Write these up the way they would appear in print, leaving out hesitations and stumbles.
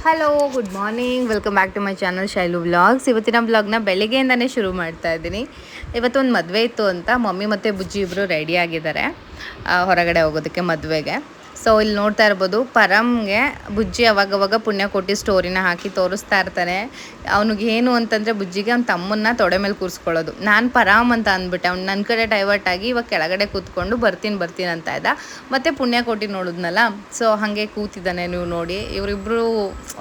Hello, good morning, welcome back to my channel Shailu vlogs. ಇವತ್ತಿನ ವ್ಲಾಗ್ನ ಬೆಳಗ್ಗೆಯಿಂದನೇ ಶುರು ಮಾಡ್ತಾ ಇದ್ದೀನಿ. ಇವತ್ತೊಂದು ಮದುವೆ ಇತ್ತು ಅಂತ ಮಮ್ಮಿ ಮತ್ತು ಬುಜ್ಜಿ ಇಬ್ಬರು ರೆಡಿ ಆಗಿದ್ದಾರೆ ಹೊರಗಡೆ ಹೋಗೋದಕ್ಕೆ ಮದುವೆಗೆ. ಸೊ ಇಲ್ಲಿ ನೋಡ್ತಾ ಇರ್ಬೋದು, ಪರಮ್ಗೆ ಬುಜ್ಜಿ ಅವಾಗವಾಗ ಪುಣ್ಯಕೋಟಿ ಸ್ಟೋರಿನ ಹಾಕಿ ತೋರಿಸ್ತಾ ಇರ್ತಾನೆ. ಅವ್ನಿಗೆ ಏನು ಅಂತಂದರೆ ಬುಜ್ಜಿಗೆ ಅವ್ನ ತಮ್ಮನ್ನ ತೊಡೆ ಮೇಲೆ ಕೂರಿಸ್ಕೊಳ್ಳೋದು. ನಾನು ಪರಾಮ್ ಅಂತ ಅಂದ್ಬಿಟ್ಟೆ. ಅವ್ನು ನನ್ನ ಕಡೆ ಡೈವರ್ಟ್ ಆಗಿ ಇವಾಗ ಕೆಳಗಡೆ ಕೂತ್ಕೊಂಡು ಬರ್ತೀನಿ ಅಂತ ಇದ್ದ. ಮತ್ತು ಪುಣ್ಯಕೋಟಿ ನೋಡಿದ್ನಲ್ಲ, ಸೊ ಹಾಗೆ ಕೂತಿದ್ದಾನೆ. ನೀವು ನೋಡಿ, ಇವರಿಬ್ಬರು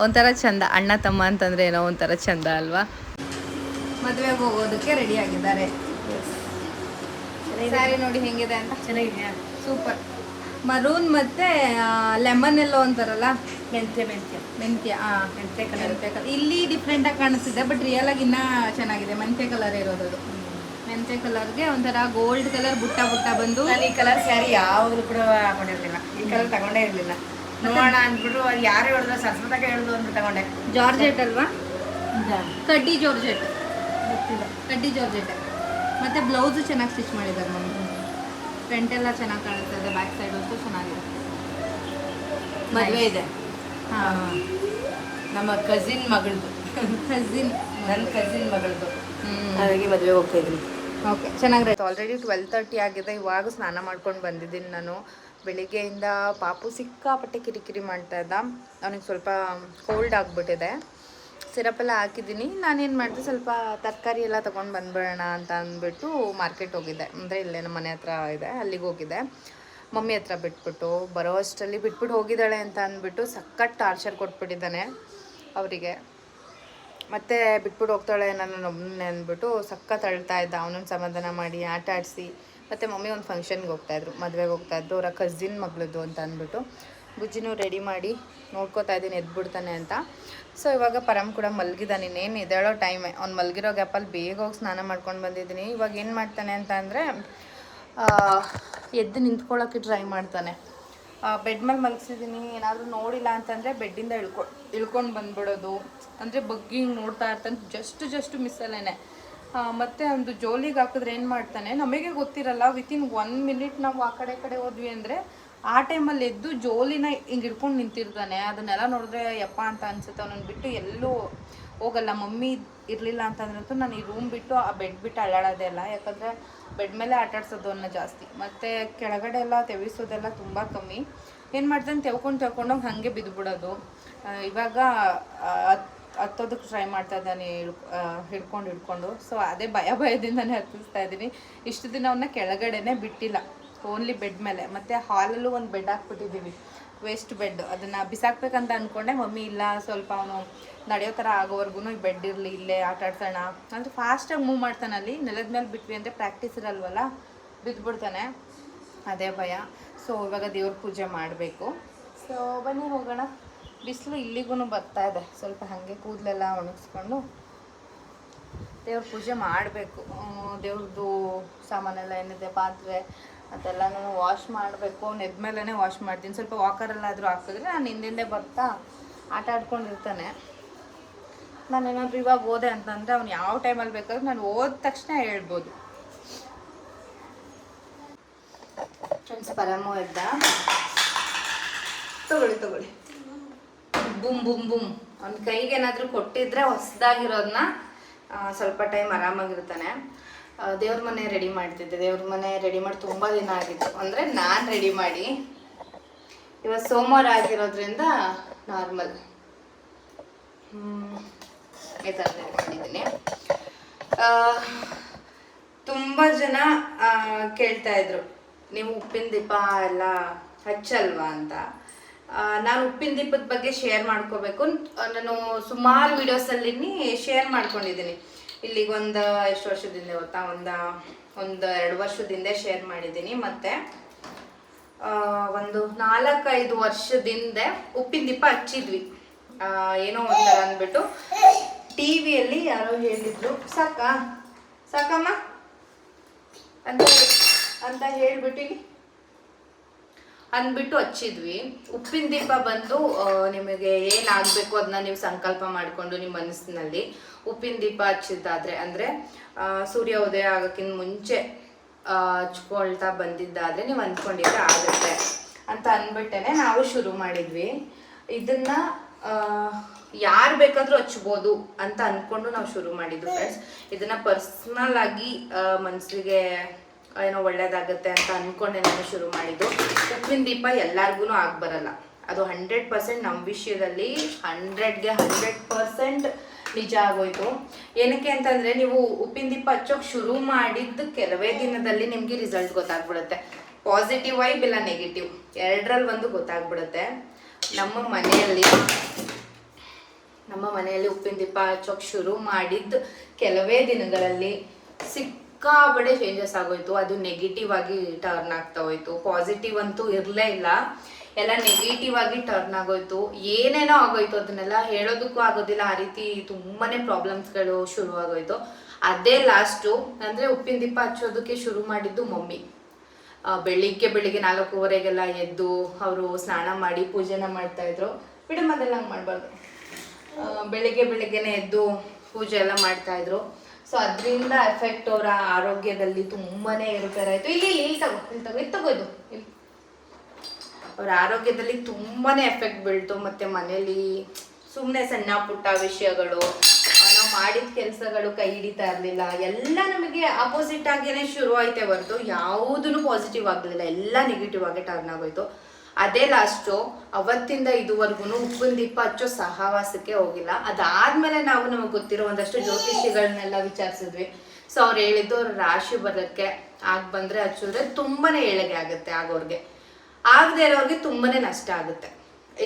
ಒಂಥರ ಚಂದ, ಅಣ್ಣ ತಮ್ಮ ಅಂತಂದರೆ ಏನೋ ಒಂಥರ ಚಂದ ಅಲ್ವಾ. ಮದುವೆಗೆ ಹೋಗೋದಕ್ಕೆ ರೆಡಿ ಆಗಿದ್ದಾರೆ. ಸ್ಯಾರಿ ನೋಡಿ ಹೆಂಗಿದೆ ಅಂತ. ಚೆನ್ನಾಗಿದೆಯಾ? ಸೂಪರ್. ಮರೂನ್ ಮತ್ತೆ ಲೆಮನ್ ಎಲ್ಲೋ ಅಂತಾರಲ್ಲ, ಮೆಂತ್ಯ ಕಲರ್. ಇಲ್ಲಿ ಡಿಫ್ರೆಂಟ್ ಆಗಿ ಕಾಣಿಸ್ತಿದೆ, ಬಟ್ ರಿಯಲ್ ಆಗಿ ಇನ್ನೂ ಚೆನ್ನಾಗಿದೆ. ಮೆಂತ್ಯ ಕಲರ್ ಇರೋದು. ಮೆಂತ್ಯ ಕಲರ್ಗೆ ಒಂಥರ ಗೋಲ್ಡ್ ಕಲರ್ ಬುಟ್ಟ ಬಂದು. ನಾನು ಈ ಕಲರ್ ಸ್ಯಾರಿ ಯಾವಾಗಲೂ ಕೂಡ ಹಾಕೊಂಡಿರ್ಲಿಲ್ಲ, ಈ ಕಲರ್ ತಗೊಂಡೇ ಇರಲಿಲ್ಲ. ನೋಡೋಣ ಅಂದ್ಬಿಟ್ಟು ಅದು ಯಾರು ಹೇಳಿದ್ರು, ಸರಸ್ವತಾಗ ಹೇಳಿದ್ರು ಅಂದ್ಬಿಟ್ಟು ತಗೊಂಡೆ. ಜಾರ್ಜೆಟ್ ಅಲ್ವಾ? ಕಡ್ಡಿ ಜಾರ್ಜೆಟ್. ಗೊತ್ತಿಲ್ಲ. ಕಡ್ಡಿ ಜಾರ್ಜೆಟ್. ಮತ್ತೆ ಬ್ಲೌಸು ಚೆನ್ನಾಗಿ ಸ್ಟಿಚ್ ಮಾಡಿದ್ದಾರೆ ಮಮ್ಮಿ. ಫ್ರಂಟ್ ಎಲ್ಲ ಚೆನ್ನಾಗಿ ಕಾಣಿಸ್ತಾ ಇದೆ, ಬ್ಯಾಕ್ ಸೈಡ್ ಅಂತೂ ಚೆನ್ನಾಗಿದೆ. ಮದುವೆ ಇದೆ. ಹಾಂ, ನಮ್ಮ ಕಸಿನ್ ಮಗಳದು. ನನ್ನ ಕಸಿನ್ ಮಗಳದು. ಹಾಗಾಗಿ ಮದುವೆಗೆ ಹೋಗ್ತಾ ಇದ್ದೀನಿ. ಓಕೆ, ಚೆನ್ನಾಗಿರುತ್ತೆ. ಆಲ್ರೆಡಿ 12:30 ಆಗಿದೆ. ಇವಾಗ ಸ್ನಾನ ಮಾಡ್ಕೊಂಡು ಬಂದಿದ್ದೀನಿ ನಾನು. ಬೆಳಿಗ್ಗೆಯಿಂದ ಪಾಪು ಸಿಕ್ಕಾಪಟ್ಟೆ ಕಿರಿಕಿರಿ ಮಾಡ್ತಾ ಇದ್ದ. ಅವನಿಗೆ ಸ್ವಲ್ಪ ಕೋಲ್ಡ್ ಆಗಿಬಿಟ್ಟಿದೆ. ಸಿರಪೆಲ್ಲ ಹಾಕಿದ್ದೀನಿ. ನಾನೇನು ಮಾಡಿದೆ, ಸ್ವಲ್ಪ ತರಕಾರಿ ಎಲ್ಲ ತೊಗೊಂಡು ಬಂದ್ಬಿಡೋಣ ಅಂತ ಅಂದ್ಬಿಟ್ಟು ಮಾರ್ಕೆಟ್ ಹೋಗಿದ್ದೆ. ಅಂದರೆ ಇಲ್ಲೇ ನಮ್ಮ ಮನೆ ಹತ್ರ ಇದೆ, ಅಲ್ಲಿಗೆ ಹೋಗಿದ್ದೆ. ಮಮ್ಮಿ ಹತ್ರ ಬಿಟ್ಬಿಟ್ಟು ಬರೋ ಅಷ್ಟರಲ್ಲಿ ಬಿಟ್ಬಿಟ್ಟು ಹೋಗಿದ್ದಾಳೆ ಅಂತ ಅಂದ್ಬಿಟ್ಟು ಸಖತ್ ಟಾರ್ಚರ್ ಕೊಟ್ಬಿಟ್ಟಿದ್ದಾನೆ ಅವರಿಗೆ. ಮತ್ತೆ ಬಿಟ್ಬಿಟ್ಟು ಹೋಗ್ತಾಳೆ ನನ್ನ ಒಬ್ಬನೇ ಅಂದ್ಬಿಟ್ಟು ಸಖತ್ ಅಳ್ತಾ ಇದ್ದ. ಅವನನ್ನು ಸಮಾಧಾನ ಮಾಡಿ ಆಟ ಆಡಿಸಿ. ಮತ್ತು ಮಮ್ಮಿ ಒಂದು ಫಂಕ್ಷನ್ಗೆ ಹೋಗ್ತಾಯಿದ್ರು, ಮದುವೆಗೆ ಹೋಗ್ತಾಯಿದ್ರು, ಅವರ ಕಸಿನ್ ಮಗಳದ್ದು ಅಂತ ಅಂದ್ಬಿಟ್ಟು. ಬುಜ್ಜಿನೂ ರೆಡಿ ಮಾಡಿ ನೋಡ್ಕೋತಾ ಇದ್ದೀನಿ ಎದ್ಬಿಡ್ತಾನೆ ಅಂತ. ಸೊ ಇವಾಗ ಪರಮ್ ಕೂಡ ಮಲಗಿದ್ದಾನೆ. ಇನ್ನೇನು ಎದ್ದೇಳೋ ಟೈಮೇ. ಅವ್ನು ಮಲಗಿರೋ ಗ್ಯಾಪಲ್ಲಿ ಬೇಗ ಹೋಗಿ ಸ್ನಾನ ಮಾಡ್ಕೊಂಡು ಬಂದಿದ್ದೀನಿ. ಇವಾಗ ಏನು ಮಾಡ್ತಾನೆ ಅಂತ ಅಂದರೆ, ಎದ್ದು ನಿಂತ್ಕೊಳ್ಳೋಕ್ಕೆ ಟ್ರೈ ಮಾಡ್ತಾನೆ. ಬೆಡ್ ಮೇಲೆ ಮಲಗಿಸಿದ್ದೀನಿ. ಏನಾದರೂ ನೋಡಿಲ್ಲ ಅಂತಂದರೆ ಬೆಡ್ಡಿಂದ ಇಳ್ಕೊಂಡು ಬಂದ್ಬಿಡೋದು. ಅಂದರೆ ಬಗ್ಗಿ ಹಿಂಗೆ ನೋಡ್ತಾ ಇರ್ತಾನೆ. ಜಸ್ಟ್ ಮಿಸ್ಸಲ್ಲೇನೆ. ಮತ್ತು ಒಂದು ಜೋಲಿಗೆ ಹಾಕಿದ್ರೆ ಏನು ಮಾಡ್ತಾನೆ, ನಮಗೆ ಗೊತ್ತಿರಲ್ಲ. ವಿತಿನ್ 1 ಮಿನಿಟ್ ನಾವು ಆ ಕಡೆ ಹೋದ್ವಿ ಅಂದರೆ ಆ ಟೈಮಲ್ಲಿ ಎದ್ದು ಜೋಲಿನ ಹಿಂಗೆ ಹಿಡ್ಕೊಂಡು ನಿಂತಿರ್ತಾನೆ. ಅದನ್ನೆಲ್ಲ ನೋಡಿದ್ರೆ ಯಪ್ಪ ಅಂತ ಅನಿಸುತ್ತೆ. ಅವನನ್ನು ಬಿಟ್ಟು ಎಲ್ಲೂ ಹೋಗಲ್ಲ. ಮಮ್ಮಿ ಇರಲಿಲ್ಲ ಅಂತಂದ್ರಂತೂ ನಾನು ಈ ರೂಮ್ ಬಿಟ್ಟು ಆ ಬೆಡ್ ಬಿಟ್ಟು ಅಳ್ಳಾಡೋದೇ ಇಲ್ಲ. ಯಾಕಂದರೆ ಬೆಡ್ ಮೇಲೆ ಆಟಾಡ್ಸೋದು ಅನ್ನೋ ಜಾಸ್ತಿ. ಮತ್ತು ಕೆಳಗಡೆ ಎಲ್ಲ ತೆವಿಸೋದೆಲ್ಲ ತುಂಬ ಕಮ್ಮಿ. ಏನು ಮಾಡ್ತಾನೆ, ತೆವ್ಕೊಂಡೋಗಿ ಹಾಗೆ ಬಿದ್ದುಬಿಡೋದು. ಇವಾಗ ಹತ್ತೋದಕ್ಕೆ ಟ್ರೈ ಮಾಡ್ತಾ ಇದ್ದಾನೆ, ಹಿಡ್ಕೊಂಡು. ಸೊ ಅದೇ ಭಯದಿಂದನೇ ಹತ್ತಿಸ್ತಾ ಇದ್ದೀನಿ. ಇಷ್ಟು ದಿನ ಅವನ್ನ ಕೆಳಗಡೆನೇ ಬಿಟ್ಟಿಲ್ಲ, ಓನ್ಲಿ ಬೆಡ್ ಮೇಲೆ. ಮತ್ತು ಹಾಲಲ್ಲೂ ಒಂದು ಬೆಡ್ ಹಾಕ್ಬಿಟ್ಟಿದ್ದೀವಿ, ವೇಸ್ಟ್ ಬೆಡ್. ಅದನ್ನು ಬಿಸಾಕ್ಬೇಕಂತ ಅಂದ್ಕೊಂಡೆ. ಮಮ್ಮಿ ಇಲ್ಲ, ಸ್ವಲ್ಪ ಅವನು ನಡೆಯೋ ಥರ ಆಗೋವರೆಗೂ ಈ ಬೆಡ್ ಇರಲಿ, ಇಲ್ಲೇ ಆಟ ಆಡ್ಸೋಣ ಅಂದರೆ ಫಾಸ್ಟಾಗಿ ಮೂವ್ ಮಾಡ್ತಾನೆ. ಅಲ್ಲಿ ನೆಲದ ಮೇಲೆ ಬಿಟ್ವಿ ಅಂದರೆ ಪ್ರಾಕ್ಟೀಸ್ ಇರಲ್ವಲ್ಲ, ಬಿದ್ದುಬಿಡ್ತಾನೆ. ಅದೇ ಭಯ. ಸೊ ಇವಾಗ ದೇವ್ರ ಪೂಜೆ ಮಾಡಬೇಕು. ಸೊ ಬನ್ನಿ ಹೋಗೋಣ. ಬಿಸಿಲು ಇಲ್ಲಿಗೂ ಬರ್ತಾ ಇದೆ. ಸ್ವಲ್ಪ ಹಾಗೆ ಕೂದಲೆಲ್ಲ ಒಣಗಿಸ್ಕೊಂಡು ದೇವ್ರ ಪೂಜೆ ಮಾಡಬೇಕು. ದೇವ್ರದ್ದು ಸಾಮಾನೆಲ್ಲ ಏನಿದೆ, ಪಾತ್ರೆ ಅದೆಲ್ಲನೂ ವಾಶ್ ಮಾಡಬೇಕು. ನೆದ್ಮೇಲೆ ವಾಶ್ ಮಾಡ್ತೀನಿ. ಸ್ವಲ್ಪ ವಾಕರಲ್ಲಾದರೂ ಹಾಕಿದ್ರೆ ನಾನು ಹಿಂದಿಂದೆ ಬರ್ತಾ ಆಟ ಆಡ್ಕೊಂಡಿರ್ತಾನೆ. ನಾನೇನಾದರೂ ಇವಾಗ ಓದೆ ಅಂತಂದರೆ ಅವ್ನು ಯಾವ ಟೈಮಲ್ಲಿ ಬೇಕಾದ್ರೂ ನಾನು ಓದ ತಕ್ಷಣ ಹೇಳ್ಬೋದು. ಫ್ರೆಂಡ್ಸ್, ಪರಮು ಎದ್ದ. ತಗೊಳ್ಳಿ. ಬುಮ್. ಅವ್ನ ಕೈಗೆ ಏನಾದರೂ ಕೊಟ್ಟಿದ್ರೆ ಹೊಸದಾಗಿರೋದನ್ನ ಸ್ವಲ್ಪ ಟೈಮ್ ಆರಾಮಾಗಿರ್ತಾನೆ. ದೇವ್ರ ಮನೆ ರೆಡಿ ಮಾಡ್ತಿದ್ದೆ. ದೇವ್ರ ಮನೆ ರೆಡಿ ಮಾಡಿ ತುಂಬ ದಿನ ಆಗಿತ್ತು. ಅಂದರೆ ನಾನು ರೆಡಿ ಮಾಡಿ, ಇವತ್ತು ಸೋಮವಾರ ಆಗಿರೋದ್ರಿಂದ ನಾರ್ಮಲ್ ಈ ಥರ ರೆಡಿ ಮಾಡಿದ್ದೀನಿ. ತುಂಬ ಜನ ಕೇಳ್ತಾಯಿದ್ರು, ನೀವು ಉಪ್ಪಿನ ದೀಪ ಎಲ್ಲ ಹಚ್ಚಲ್ವಾ ಅಂತ. ನಾನು ಉಪ್ಪಿನ ದೀಪದ ಬಗ್ಗೆ ಶೇರ್ ಮಾಡ್ಕೋಬೇಕು. ನಾನು ಸುಮಾರು ವೀಡಿಯೋಸಲ್ಲಿ ಶೇರ್ ಮಾಡ್ಕೊಂಡಿದ್ದೀನಿ. ಇಲ್ಲಿಗೆ ಎಷ್ಟು ವರ್ಷದಿಂದ ಗೊತ್ತಾ, ಒಂದು 2 ವರ್ಷದಿಂದ ಶೇರ್ ಮಾಡಿದ್ದೀನಿ. ಮತ್ತು ಒಂದು 4-5 ವರ್ಷದಿಂದ ಉಪ್ಪಿನ ದೀಪ ಹಚ್ಚಿದ್ವಿ. ಏನೋ ಒಂಥರ ಅಂದ್ಬಿಟ್ಟು ಟಿವಿಯಲ್ಲಿ ಯಾರೋ ಹೇಳಿದ್ರು, ಸಾಕಮ್ಮ ಅಂತ ಹೇಳ್ಬಿಟ್ಟು ಅಂದ್ಬಿಟ್ಟು ಹಚ್ಚಿದ್ವಿ. ಉಪ್ಪಿನ ದೀಪ ಬಂದು ನಿಮಗೆ ಏನಾಗಬೇಕು ಅದನ್ನ ನೀವು ಸಂಕಲ್ಪ ಮಾಡಿಕೊಂಡು ನಿಮ್ಮ ಮನಸ್ಸಿನಲ್ಲಿ ಉಪ್ಪಿನ ದೀಪ ಹಚ್ಚಿದ್ದಾದರೆ, ಅಂದರೆ ಸೂರ್ಯ ಉದಯ ಆಗೋಕ್ಕಿಂತ ಮುಂಚೆ ಹಚ್ಕೊಳ್ತಾ ಬಂದಿದ್ದಾದರೆ ನೀವು ಅಂದ್ಕೊಂಡಿದ್ರೆ ಆಗುತ್ತೆ ಅಂತ ಅಂದ್ಬಿಟ್ಟೆ ನಾವು ಶುರು ಮಾಡಿದ್ವಿ. ಇದನ್ನು ಯಾರು ಬೇಕಾದರೂ ಹಚ್ಬೋದು ಅಂತ ಅಂದ್ಕೊಂಡು ನಾವು ಶುರು ಮಾಡಿದ್ದು ಫ್ರೆಂಡ್ಸ್. ಇದನ್ನು ಪರ್ಸ್ನಲ್ ಆಗಿ ಮನಸ್ಸಿಗೆ ಏನೋ ಒಳ್ಳೇದಾಗುತ್ತೆ ಅಂತ ಅಂದ್ಕೊಂಡೆ ನಾನು ಶುರು ಮಾಡಿದ್ದು. ಉಪ್ಪಿನ ದೀಪ ಎಲ್ಲರಿಗೂ ಬರಲ್ಲ, ಅದು 100% ನಮ್ಮ ವಿಷಯದಲ್ಲಿ 100ಗೆ 100% ನಿಜ ಆಗೋಯ್ತು. ಏನಕ್ಕೆ ಅಂತಂದರೆ, ನೀವು ಉಪ್ಪಿನ ದೀಪ ಹಚ್ಚೋಕೆ ಶುರು ಮಾಡಿದ್ದು ಕೆಲವೇ ದಿನದಲ್ಲಿ ನಿಮಗೆ ರಿಸಲ್ಟ್ ಗೊತ್ತಾಗ್ಬಿಡುತ್ತೆ. ಪಾಸಿಟಿವ್ ವೈಬ್ ಇಲ್ಲ ನೆಗೆಟಿವ್, ಎರಡರಲ್ಲಿ ಒಂದು ಗೊತ್ತಾಗ್ಬಿಡುತ್ತೆ. ನಮ್ಮ ಮನೆಯಲ್ಲಿ ಉಪ್ಪಿನ ದೀಪ ಹಚ್ಚೋಕೆ ಶುರು ಮಾಡಿದ್ದು ಕೆಲವೇ ದಿನಗಳಲ್ಲಿ ಸಿಕ್ಕಾಬಡೆ ಚೇಂಜಸ್ ಆಗೋಯ್ತು. ಅದು ನೆಗೆಟಿವ್ ಆಗಿ ಟರ್ನ್ ಆಗ್ತಾ ಹೋಯ್ತು. ಪಾಸಿಟಿವ್ ಅಂತೂ ಇರಲೇ ಇಲ್ಲ, ಎಲ್ಲ ನೆಗೆಟಿವ್ ಆಗಿ ಟರ್ನ್ ಆಗೋಯ್ತು. ಏನೇನೋ ಆಗೋಯ್ತು, ಅದನ್ನೆಲ್ಲ ಹೇಳೋದಕ್ಕೂ ಆಗೋದಿಲ್ಲ. ಆ ರೀತಿ ತುಂಬಾ ಪ್ರಾಬ್ಲಮ್ಸ್ಗಳು ಶುರು ಆಗೋಯ್ತು. ಅದೇ ಲಾಸ್ಟು. ಅಂದರೆ ಉಪ್ಪಿನ ದೀಪ ಹಚ್ಚೋದಕ್ಕೆ ಶುರು ಮಾಡಿದ್ದು ಮಮ್ಮಿ. ಬೆಳಿಗ್ಗೆ 4:15ಗೆಲ್ಲ ಎದ್ದು ಅವರು ಸ್ನಾನ ಮಾಡಿ ಪೂಜೆನ ಮಾಡ್ತಾಯಿದ್ರು. ಬಿಡಮ್ಮ, ಅದೆಲ್ಲ ಹಂಗೆ ಮಾಡಬಾರ್ದು. ಬೆಳಿಗ್ಗೆನೇ ಎದ್ದು ಪೂಜೆ ಎಲ್ಲ ಮಾಡ್ತಾಯಿದ್ರು. ಸೊ ಅದರಿಂದ ಎಫೆಕ್ಟ್ ಅವರ ಆರೋಗ್ಯದಲ್ಲಿ ತುಂಬಾ ಏರುಪೇರಾಯಿತು. ಇಲ್ಲಿ ತಗೋ ಇದು ಇಲ್ಲಿ. ಅವರ ಆರೋಗ್ಯದಲ್ಲಿ ತುಂಬಾ ಎಫೆಕ್ಟ್ ಬೀಳ್ತು. ಮತ್ತು ಮನೇಲಿ ಸುಮ್ಮನೆ ಸಣ್ಣ ಪುಟ್ಟ ವಿಷಯಗಳು, ನಾವು ಮಾಡಿದ ಕೆಲಸಗಳು ಕೈ ಹಿಡಿತಾ ಇರಲಿಲ್ಲ. ಎಲ್ಲ ನಮಗೆ ಆಪೋಸಿಟ್ ಆಗೇನೆ ಶುರು ಆಯ್ತೇ ಹೊರತು ಯಾವುದೂ ಪಾಸಿಟಿವ್ ಆಗಲಿಲ್ಲ, ಎಲ್ಲ ನೆಗೆಟಿವ್ ಆಗಿ ಟರ್ನ್ ಆಗೋಯ್ತು. ಅದೇ ಲಾಸ್ಟು. ಅವತ್ತಿಂದ ಇದುವರೆಗೂ ಉಪ್ಪಿನ ದೀಪ ಹಚ್ಚೋ ಸಹವಾಸಕ್ಕೆ ಹೋಗಿಲ್ಲ. ಅದಾದಮೇಲೆ ನಾವು ನಮಗೆ ಗೊತ್ತಿರೋ ಒಂದಷ್ಟು ಜ್ಯೋತಿಷಿಗಳನ್ನೆಲ್ಲ ವಿಚಾರಿಸಿದ್ವಿ. ಸೊ ಅವ್ರು ಹೇಳಿದ್ದು, ಅವ್ರ ರಾಶಿ ಬರೋಕ್ಕೆ ಬಂದರೆ ಹಚ್ಚಿದ್ರೆ ತುಂಬಾ ಏಳಿಗೆ ಆಗುತ್ತೆ ಆಗೋರಿಗೆ, ಆಗದೆ ಇರೋರಿಗೆ ತುಂಬಾ ನಷ್ಟ ಆಗುತ್ತೆ,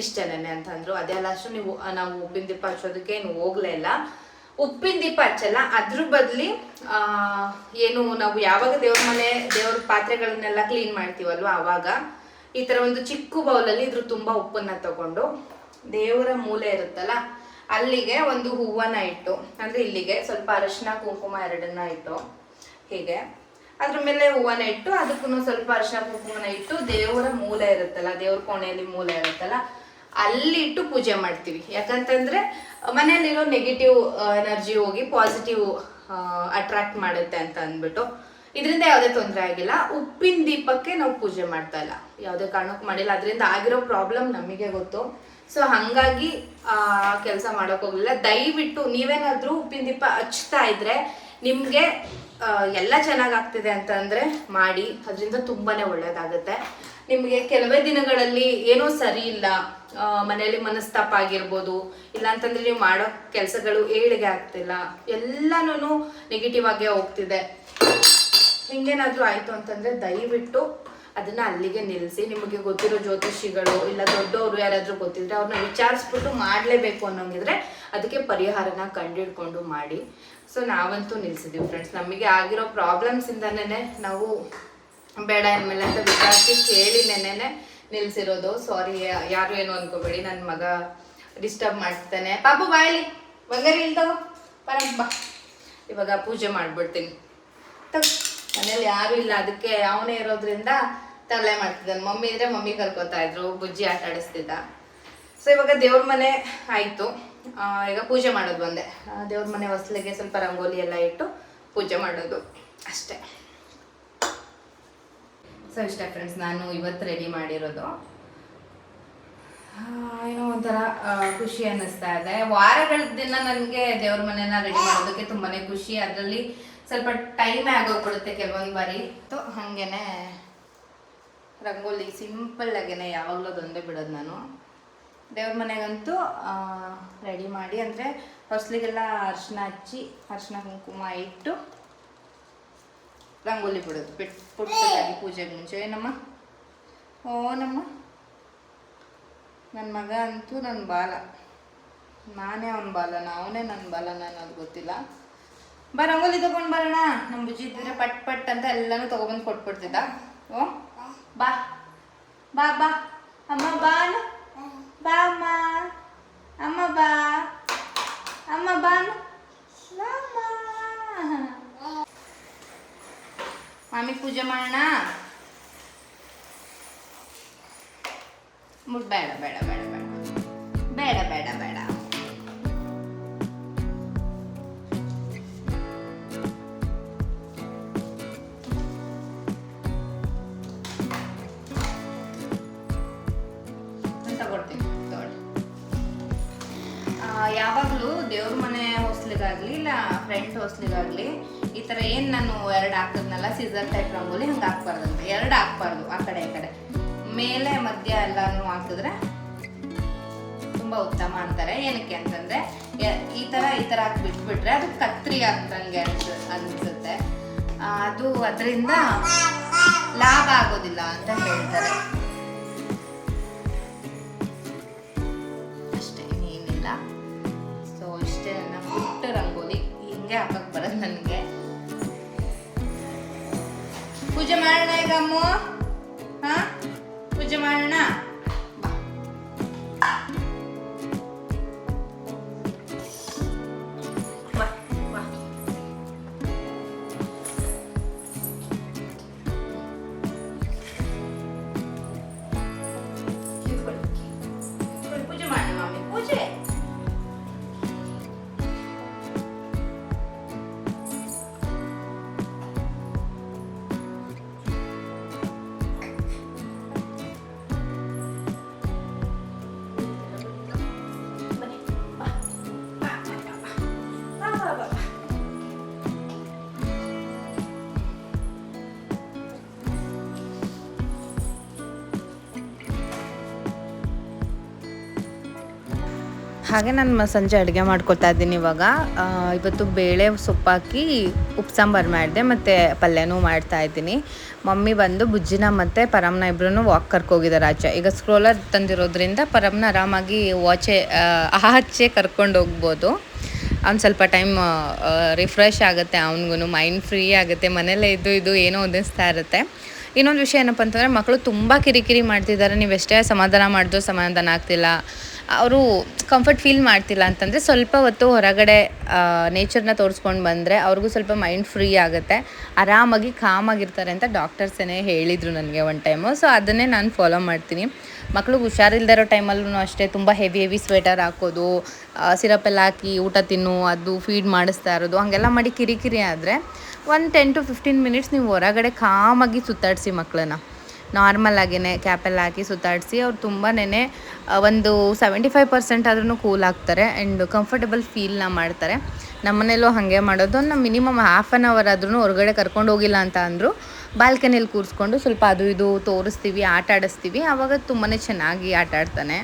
ಇಷ್ಟೇನೆ ಅಂತಂದ್ರು. ಅದೇ ಲಾಸ್ಟು ನಾವು ಉಪ್ಪಿನ ದೀಪ ಹಚ್ಚೋದಕ್ಕೆ ಏನು ಹೋಗ್ಲೇ ಇಲ್ಲ. ಉಪ್ಪಿನ ದೀಪ ಹಚ್ಚಲ್ಲ, ಅದ್ರ ಬದಲಿ ಏನು ನಾವು ಯಾವಾಗ ದೇವ್ರ ಪಾತ್ರೆಗಳನ್ನೆಲ್ಲ ಕ್ಲೀನ್ ಮಾಡ್ತೀವಲ್ವ, ಆವಾಗ ಈ ಥರ ಒಂದು ಚಿಕ್ಕ ಬೌಲಲ್ಲಿ ಇದ್ರ ತುಂಬ ಉಪ್ಪನ್ನು ತಗೊಂಡು ದೇವರ ಮೂಲೆ ಇರುತ್ತಲ್ಲ ಅಲ್ಲಿಗೆ ಒಂದು ಹೂವನ್ನ ಇಟ್ಟು, ಅಂದರೆ ಇಲ್ಲಿಗೆ ಸ್ವಲ್ಪ ಅರಿಶಿನ ಕುಂಕುಮ ಎರಡನ್ನ ಇಟ್ಟು, ಹೀಗೆ ಅದ್ರ ಮೇಲೆ ಹೂವನ್ನ ಇಟ್ಟು ಅದಕ್ಕೂ ಸ್ವಲ್ಪ ಅರಿಶಿನ ಕುಂಕುಮನ ಇಟ್ಟು ದೇವರ ಮೂಲೆ ಇರುತ್ತಲ್ಲ, ದೇವ್ರ ಕೋಣೆಯಲ್ಲಿ ಮೂಲೆ ಇರುತ್ತಲ್ಲ ಅಲ್ಲಿ ಇಟ್ಟು ಪೂಜೆ ಮಾಡ್ತೀವಿ. ಯಾಕಂತಂದರೆ ಮನೆಯಲ್ಲಿರೋ ನೆಗೆಟಿವ್ ಎನರ್ಜಿ ಹೋಗಿ ಪಾಸಿಟಿವ್ ಅಟ್ರಾಕ್ಟ್ ಮಾಡುತ್ತೆ ಅಂತ ಅಂದ್ಬಿಟ್ಟು. ಇದರಿಂದ ಯಾವುದೇ ತೊಂದರೆ ಆಗಿಲ್ಲ. ಉಪ್ಪಿನ ದೀಪಕ್ಕೆ ನಾವು ಪೂಜೆ ಮಾಡ್ತಾ ಇಲ್ಲ, ಯಾವುದೇ ಕಾರಣಕ್ಕೂ ಮಾಡಿಲ್ಲ. ಅದರಿಂದ ಆಗಿರೋ ಪ್ರಾಬ್ಲಮ್ ನಮಗೆ ಗೊತ್ತು. ಸೊ ಹಾಗಾಗಿ ಕೆಲಸ ಮಾಡೋಕ್ಕೋಗಲಿಲ್ಲ. ದಯವಿಟ್ಟು ನೀವೇನಾದರೂ ಉಪ್ಪಿನ ದೀಪ ಹಚ್ತಾ ಇದ್ರೆ ನಿಮಗೆ ಎಲ್ಲ ಚೆನ್ನಾಗಾಗ್ತಿದೆ ಅಂತಂದರೆ ಮಾಡಿ, ಅದರಿಂದ ತುಂಬಾ ಒಳ್ಳೆಯದಾಗುತ್ತೆ. ನಿಮಗೆ ಕೆಲವೇ ದಿನಗಳಲ್ಲಿ ಏನೋ ಸರಿ ಇಲ್ಲ, ಮನೆಯಲ್ಲಿ ಮನಸ್ತಾಪ ಆಗಿರ್ಬೋದು, ಇಲ್ಲಾಂತಂದರೆ ನೀವು ಮಾಡೋ ಕೆಲಸಗಳು ಏಳಿಗೆ ಆಗ್ತಿಲ್ಲ, ಎಲ್ಲನೂ ನೆಗೆಟಿವ್ ಆಗೇ ಹೋಗ್ತಿದೆ, ಹಿಂಗೇನಾದರೂ ಆಯಿತು ಅಂತಂದರೆ ದಯವಿಟ್ಟು ಅದನ್ನು ಅಲ್ಲಿಗೆ ನಿಲ್ಲಿಸಿ. ನಿಮಗೆ ಗೊತ್ತಿರೋ ಜ್ಯೋತಿಷಿಗಳು ಇಲ್ಲ ದೊಡ್ಡವರು ಯಾರಾದರೂ ಗೊತ್ತಿದ್ರೆ ಅವ್ರನ್ನ ವಿಚಾರಿಸ್ಬಿಟ್ಟು ಮಾಡಲೇಬೇಕು ಅನ್ನೋಂಗಿದ್ರೆ ಅದಕ್ಕೆ ಪರಿಹಾರನ ಕಂಡುಹಿಡ್ಕೊಂಡು ಮಾಡಿ. ಸೊ ನಾವಂತೂ ನಿಲ್ಲಿಸಿದ್ದೀವಿ ಫ್ರೆಂಡ್ಸ್. ನಮಗೆ ಆಗಿರೋ ಪ್ರಾಬ್ಲಮ್ಸಿಂದನೇ ನಾವು ಬೇಡ ಅಂದಮೇಲೆ ಅಂತ ವಿಚಾರಿಸಿ ಕೇಳಿ ನೆನ್ನೆನೆ ನಿಲ್ಲಿಸಿರೋದು. ಸಾರಿ, ಯಾರು ಏನು ಅನ್ಕೋಬೇಡಿ, ನನ್ನ ಮಗ ಡಿಸ್ಟರ್ಬ್ ಮಾಡ್ತಾನೆ. ಪಾಪು ಬಾಯಲಿ ಬಂಗಾರಿ ಇಲ್ದವ ಬಾ, ಇವಾಗ ಪೂಜೆ ಮಾಡಿಬಿಡ್ತೀನಿ. ಮನೇಲಿ ಯಾರೂ ಇಲ್ಲ, ಅದಕ್ಕೆ ಅವನೇ ಇರೋದ್ರಿಂದ ತರಲೆ ಮಾಡ್ತಿದ್ದಾನೆ. ಮಮ್ಮಿ ಇದ್ರೆ ಮಮ್ಮಿ ಕರ್ಕೋತಾ ಇದ್ರು, ಬುಜ್ಜಿ ಆಟ ಆಡಿಸ್ತಿದ್ದ. ಸೊ ಇವಾಗ ದೇವ್ರ ಮನೆ ಆಯಿತು, ಈಗ ಪೂಜೆ ಮಾಡೋದು ಬಂದೆ. ದೇವ್ರ ಮನೆ ಹೊಸ್ಲಿಗೆ ಸ್ವಲ್ಪ ರಂಗೋಲಿ ಎಲ್ಲ ಇಟ್ಟು ಪೂಜೆ ಮಾಡೋದು ಅಷ್ಟೇ. ಸೊ ಇಷ್ಟ ಫ್ರೆಂಡ್ಸ್, ನಾನು ಇವತ್ತು ರೆಡಿ ಮಾಡಿರೋದು. ಏನೋ ಒಂಥರ ಖುಷಿ ಅನ್ನಿಸ್ತಾ ಇದೆ. ವಾರಗಳ ದಿನ ನನಗೆ ದೇವ್ರ ಮನೆನ ರೆಡಿ ಮಾಡೋದಕ್ಕೆ ತುಂಬಾ ಖುಷಿ. ಅದರಲ್ಲಿ ಸ್ವಲ್ಪ ಟೈಮೇ ಆಗೋಗ್ಬಿಡುತ್ತೆ ಕೆಲವೊಂದು ಬಾರಿ. ಹಾಗೇನೆ ರಂಗೋಲಿ ಸಿಂಪಲ್ಲಾಗೇನೆ ಯಾವಾಗಲೂ ಅದೊಂದೇ ಬಿಡೋದು ನಾನು. ದೇವ್ರ ಮನೆಗಂತೂ ರೆಡಿ ಮಾಡಿ, ಅಂದರೆ ಹೊಸ್ಲಿಗೆಲ್ಲ ಅರಿಶಿನ ಹಚ್ಚಿ ಅರಿಶಿನ ಕುಂಕುಮ ಇಟ್ಟು ರಂಗೋಲಿ ಬಿಡೋದು. ಪುಟ್ಟದಾಗಿ ಪೂಜೆಗೆ ಮುಂಚೆ. ಏನಮ್ಮ? ಓ ನಮ್ಮ ನನ್ನ ಮಗ ಅಂತೂ ನನ್ನ ಬಾಲ, ನಾನೇ ಅವನ ಬಾಲನ, ಅವನೇ ನನ್ನ ಬಾಲನ ಅನ್ನೋದು ಗೊತ್ತಿಲ್ಲ. ಬಾ ರಂಗೋಲಿ ತೊಗೊಂಡು ಬರೋಣ. ನಮ್ಮ ಬುಜ್ಜಿ ಇದ್ದರೆ ಪಟ್ ಪಟ್ ಅಂತ ಎಲ್ಲನೂ ತೊಗೊಬಂದು ಕೊಟ್ಬಿಡ್ತಿದ್ದ. ಓ ಬಾ ಬಾ ಬಾ ಅಮ್ಮ, ಬಾನು ಬಾ ಅಮ್ಮ, ಅಮ್ಮ ಬಾ, ಅಮ್ಮ ಬಾನು ಮಾಮಿ ಪೂಜೆ ಮಾಡೋಣ. ಬೇಡ ಬೇಡ ಬೇಡ ಬೇಡ ಬೇಡ ಬೇಡ ಬೇಡ. ಯಾವಾಗಲೂ ದೇವ್ರ ಮನೆ ಹೊಸ್ಲಿಗಾಗಲಿ ಇಲ್ಲ ಫ್ರೆಂಡ್ ಹೊಸ್ಲಿಗಾಗಲಿ ಈ ಥರ ಏನು ನಾನು 2 ಹಾಕಿದ್ನಲ್ಲ ಸಿಸರ್ ಟೈಪ್ ರಂಗೋಲಿ ಹಂಗೆ ಹಾಕ್ಬಾರ್ದಂತೆ. 2 ಹಾಕ್ಬಾರ್ದು, ಆ ಕಡೆ ಈ ಕಡೆ ಮೇಲೆ ಮಧ್ಯ ಎಲ್ಲನೂ ಹಾಕಿದ್ರೆ ತುಂಬ ಉತ್ತಮ ಅಂತಾರೆ. ಏನಕ್ಕೆ ಅಂತಂದರೆ ಈ ಥರ ಹಾಕಿ ಬಿಟ್ಬಿಟ್ರೆ ಅದು ಕತ್ರಿ ಆಗ್ತಂಗೆ ಅನಿಸುತ್ತೆ. ಅದು ಅದರಿಂದ ಲಾಭ ಆಗೋದಿಲ್ಲ ಅಂತ ಹೇಳ್ತಾರೆ. ಅಷ್ಟೇ, ಏನಿಲ್ಲ. ಸೊ ಇಷ್ಟೇ ನನ್ನ ಪುಟ್ಟ ರಂಗೋಲಿ. ಹಿಂಗೆ ಹಾಕಕ್ಕೆ ಬರೋದು ನನಗೆ. ಪೂಜೆ ಮಾಡೋಣ ಈಗ ಅಮ್ಮು. ಹಾಂ, ಪೂಜೆ ಮಾಡೋಣ. ಹಾಗೆ ನಾನು ಸಂಜೆ ಅಡುಗೆ ಮಾಡ್ಕೊತಾ ಇದ್ದೀನಿ ಇವಾಗ. ಇವತ್ತು ಬೇಳೆ ಸೊಪ್ಪಾಕಿ ಉಪ್ಪು ಸಾಂಬಾರು ಮಾಡಿದೆ ಮತ್ತು ಪಲ್ಯನೂ ಮಾಡ್ತಾ ಇದ್ದೀನಿ. ಮಮ್ಮಿ ಬಂದು ಬುಜ್ಜಿನ ಮತ್ತು ಪರಮ್ನ ಇಬ್ಬರೂ ವಾಕ್ ಕರ್ಕೋಗಿದ್ದಾರೆ ಆಚೆ. ಈಗ ಸ್ಕ್ರೋಲರ್ ತಂದಿರೋದ್ರಿಂದ ಪರಮ್ನ ಆರಾಮಾಗಿ ಆಚೆ ಕರ್ಕೊಂಡು ಹೋಗ್ಬೋದು. ಅವ್ನು ಸ್ವಲ್ಪ ಟೈಮ್ ರಿಫ್ರೆಶ್ ಆಗುತ್ತೆ, ಅವ್ನಿಗೂ ಮೈಂಡ್ ಫ್ರೀ ಆಗುತ್ತೆ. ಮನೇಲೇ ಇದು ಏನೋ ಅನ್ನಿಸ್ತಾ ಇರುತ್ತೆ. ಇನ್ನೊಂದು ವಿಷಯ ಏನಪ್ಪ ಅಂತಂದರೆ ಮಕ್ಕಳು ತುಂಬ ಕಿರಿಕಿರಿ ಮಾಡ್ತಿದ್ದಾರೆ. ನೀವು ಎಷ್ಟೇ ಸಮಾಧಾನ ಮಾಡಿದ್ರು ಸಮಾಧಾನ ಆಗ್ತಿಲ್ಲ, ಅವರು ಕಂಫರ್ಟ್ ಫೀಲ್ ಮಾಡ್ತಿಲ್ಲ ಅಂತಂದರೆ ಸ್ವಲ್ಪ ಹೊತ್ತು ಹೊರಗಡೆ ನೇಚರ್ನ ತೋರಿಸ್ಕೊಂಡು ಬಂದರೆ ಅವ್ರಿಗೂ ಸ್ವಲ್ಪ ಮೈಂಡ್ ಫ್ರೀ ಆಗುತ್ತೆ, ಆರಾಮಾಗಿ ಕಾಮಾಗಿರ್ತಾರೆ ಅಂತ ಡಾಕ್ಟರ್ಸೇ ಹೇಳಿದರು ನನಗೆ ಒಂದು ಟೈಮು. ಸೊ ಅದನ್ನೇ ನಾನು ಫಾಲೋ ಮಾಡ್ತೀನಿ. ಮಕ್ಳಿಗೆ ಹುಷಾರಿಲ್ಲದೆ ಇರೋ ಟೈಮಲ್ಲೂ ಅಷ್ಟೇ ತುಂಬ ಹೆವಿ ಸ್ವೆಟರ್ ಹಾಕೋದು, ಸಿರಪೆಲ್ಲ ಹಾಕಿ ಊಟ ತಿನ್ನು, ಅದು ಫೀಡ್ ಮಾಡಿಸ್ತಾ ಇರೋದು, ಹಾಗೆಲ್ಲ ಮಾಡಿ ಕಿರಿಕಿರಿ ಆದರೆ ಒಂದು 10 to 15 ಮಿನಿಟ್ಸ್ ನೀವು ಹೊರಗಡೆ ಕಾಮಾಗಿ ಸುತ್ತಾಡಿಸಿ ಮಕ್ಕಳನ್ನ. ನಾರ್ಮಲ್ ಆಗಿಯೇ ಕ್ಯಾಪೆಲ್ಲ ಹಾಕಿ ಸುತ್ತಾಡಿಸಿ ಅವ್ರು ತುಂಬಾ ಒಂದು 75% ಆದ್ರೂ ಕೂಲ್ ಆಗ್ತಾರೆ ಆ್ಯಂಡ್ ಕಂಫರ್ಟಬಲ್ ಫೀಲ್ನ ಮಾಡ್ತಾರೆ. ನಮ್ಮನೇಲೂ ಹಾಗೆ ಮಾಡೋದು. ನಾವು ಮಿನಿಮಮ್ ½ ಆನ್ ಅವರ್ ಆದ್ರೂ ಹೊರಗಡೆ ಕರ್ಕೊಂಡು ಹೋಗಿಲ್ಲ ಅಂತ ಅಂದರು ಬಾಲ್ಕನಿಯಲ್ಲಿ ಕೂರಿಸ್ಕೊಂಡು ಸ್ವಲ್ಪ ಅದು ಇದು ತೋರಿಸ್ತೀವಿ, ಆಟ ಆಡಿಸ್ತೀವಿ. ಆವಾಗ ತುಂಬಾ ಚೆನ್ನಾಗಿ ಆಟ ಆಡ್ತಾನೆ.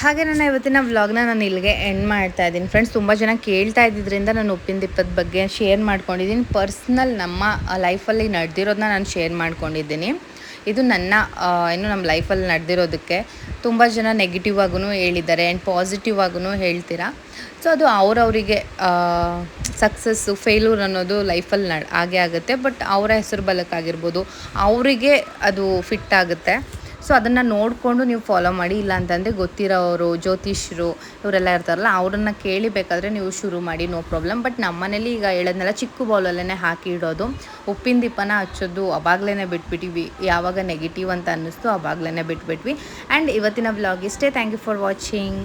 ಹಾಗೆ ನನ್ನ ಇವತ್ತಿನ ವ್ಲಾಗ್ನ ನಾನು ಇಲ್ಲಿಗೆ ಎಂಡ್ ಮಾಡ್ತಾ ಇದ್ದೀನಿ ಫ್ರೆಂಡ್ಸ್. ತುಂಬ ಜನ ಕೇಳ್ತಾ ಇದ್ದಿದ್ದರಿಂದ ನಾನು ಉಪ್ಪಿನ ದೀಪದ ಬಗ್ಗೆ ಶೇರ್ ಮಾಡ್ಕೊಂಡಿದ್ದೀನಿ. ಪರ್ಸ್ನಲ್ ನಮ್ಮ ಲೈಫಲ್ಲಿ ನಡೆದಿರೋದನ್ನ ನಾನು ಶೇರ್ ಮಾಡ್ಕೊಂಡಿದ್ದೀನಿ. ಇದು ನನ್ನ ನಮ್ಮ ಲೈಫಲ್ಲಿ ನಡೆದಿರೋದಕ್ಕೆ ತುಂಬ ಜನ ನೆಗೆಟಿವ್ ಆಗೂ ಹೇಳಿದ್ದಾರೆ ಆ್ಯಂಡ್ ಪಾಸಿಟಿವ್ ಆಗೂ ಹೇಳ್ತೀರಾ. ಸೊ ಅದು ಅವರವರಿಗೆ ಸಕ್ಸಸ್ಸು ಫೇಲ್ಯೂರ್ ಅನ್ನೋದು ಲೈಫಲ್ಲಿ ಹಾಗೆ ಆಗುತ್ತೆ. ಬಟ್ ಅವರ ಹೆಸರು ಬಲಕ್ಕಾಗಿರ್ಬೋದು, ಅವರಿಗೆ ಅದು ಫಿಟ್ ಆಗುತ್ತೆ. ಸೊ ಅದನ್ನು ನೋಡಿಕೊಂಡು ನೀವು ಫಾಲೋ ಮಾಡಿ. ಇಲ್ಲ ಅಂತಂದರೆ ಗೊತ್ತಿರೋರು ಜ್ಯೋತಿಷ್ಯರು ಇವರೆಲ್ಲ ಇರ್ತಾರಲ್ಲ, ಅವರನ್ನು ಕೇಳಿ ಬೇಕಾದರೆ ನೀವು ಶುರು ಮಾಡಿ, ನೋ ಪ್ರಾಬ್ಲಮ್. ಬಟ್ ನಮ್ಮ ಮನೇಲಿ ಈಗ ಹೇಳೋದ್ನೆಲ್ಲ ಚಿಕ್ಕ ಬೌಲಲ್ಲೇ ಹಾಕಿ ಇಡೋದು. ಉಪ್ಪಿನ ದೀಪನ ಹಚ್ಚೋದು ಅವಾಗಲೇ ಬಿಟ್ಬಿಟ್ಟಿವಿ. ಯಾವಾಗ ನೆಗೆಟಿವ್ ಅಂತ ಅನ್ನಿಸ್ತು ಅವಾಗಲೇ ಬಿಟ್ಬಿಟ್ವಿ. ಆ್ಯಂಡ್ ಇವತ್ತಿನ ವ್ಲಾಗ್ ಇಷ್ಟೇ. Thank you for watching.